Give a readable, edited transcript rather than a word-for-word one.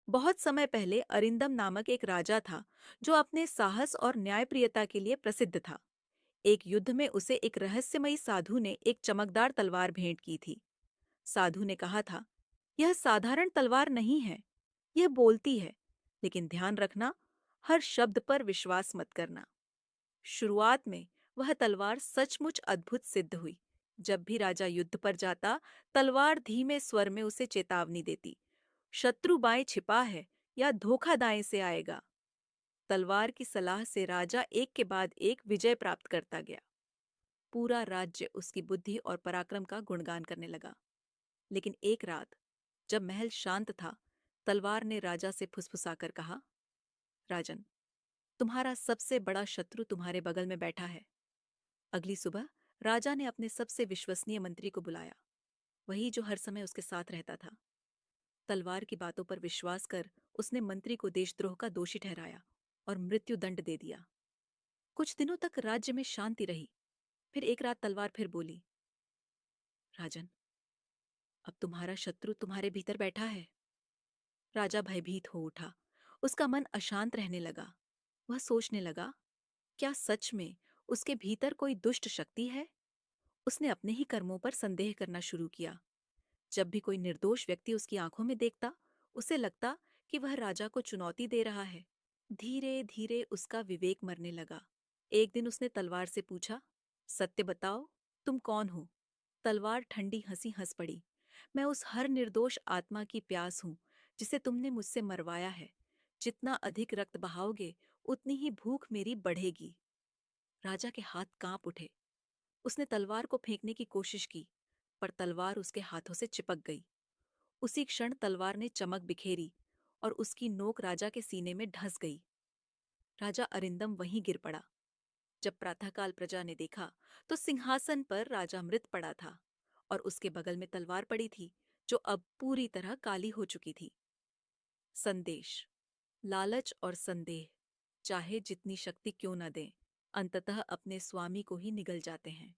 बहुत समय पहले अरिंदम नामक एक राजा था जो अपने साहस और न्यायप्रियता के लिए प्रसिद्ध था। एक युद्ध में उसे एक रहस्यमयी साधु ने एक चमकदार तलवार भेंट की थी। साधु ने कहा था, यह साधारण तलवार नहीं है, यह बोलती है, लेकिन ध्यान रखना, हर शब्द पर विश्वास मत करना। शुरुआत में वह तलवार सचमुच अद्भुत सिद्ध हुई। जब भी राजा युद्ध पर जाता, तलवार धीमे स्वर में उसे चेतावनी देती, शत्रु बाएं छिपा है या धोखा दाएं से आएगा। तलवार की सलाह से राजा एक के बाद एक विजय प्राप्त करता गया। पूरा राज्य उसकी बुद्धि और पराक्रम का गुणगान करने लगा। लेकिन एक रात, जब महल शांत था, तलवार ने राजा से फुसफुसाकर कहा, राजन, तुम्हारा सबसे बड़ा शत्रु तुम्हारे बगल में बैठा है। अगली सुबह राजा ने अपने सबसे विश्वसनीय मंत्री को बुलाया, वही जो हर समय उसके साथ रहता था। तलवार की बातों पर विश्वास कर उसने मंत्री को देशद्रोह का दोषी ठहराया और मृत्यु दंड दे दिया। कुछ दिनों तक राज्य में शांति रही। फिर एक रात तलवार फिर बोली, राजन, अब तुम्हारा शत्रु तुम्हारे भीतर बैठा है। राजा भयभीत हो उठा। उसका मन अशांत रहने लगा। वह सोचने लगा, क्या सच में उसके भीतर कोई दुष्ट शक्ति है? उसने अपने ही कर्मों पर संदेह करना शुरू किया। जब भी कोई निर्दोष व्यक्ति उसकी आंखों में देखता, उसे लगता कि वह राजा को चुनौती दे रहा है। धीरे धीरे उसका विवेक मरने लगा। एक दिन उसने तलवार से पूछा, सत्य बताओ, तुम कौन हो? तलवार ठंडी हंसी हंस पड़ी। मैं उस हर निर्दोष आत्मा की प्यास हूं जिसे तुमने मुझसे मरवाया है। जितना अधिक रक्त बहाओगे, उतनी ही भूख मेरी बढ़ेगी। राजा के हाथ कांप उठे। उसने तलवार को फेंकने की कोशिश की, पर तलवार उसके हाथों से चिपक गई। उसी क्षण तलवार ने चमक बिखेरी और उसकी नोक राजा के सीने में ढस गई। राजा अरिंदम वहीं गिर पड़ा। जब प्रातःकाल प्रजा ने देखा, तो सिंहासन पर राजा मृत पड़ा था और उसके बगल में तलवार पड़ी थी, जो अब पूरी तरह काली हो चुकी थी। संदेश: लालच और संदेह, चाहे जितनी शक्ति क्यों न दें, अंततः अपने स्वामी को ही निगल जाते हैं।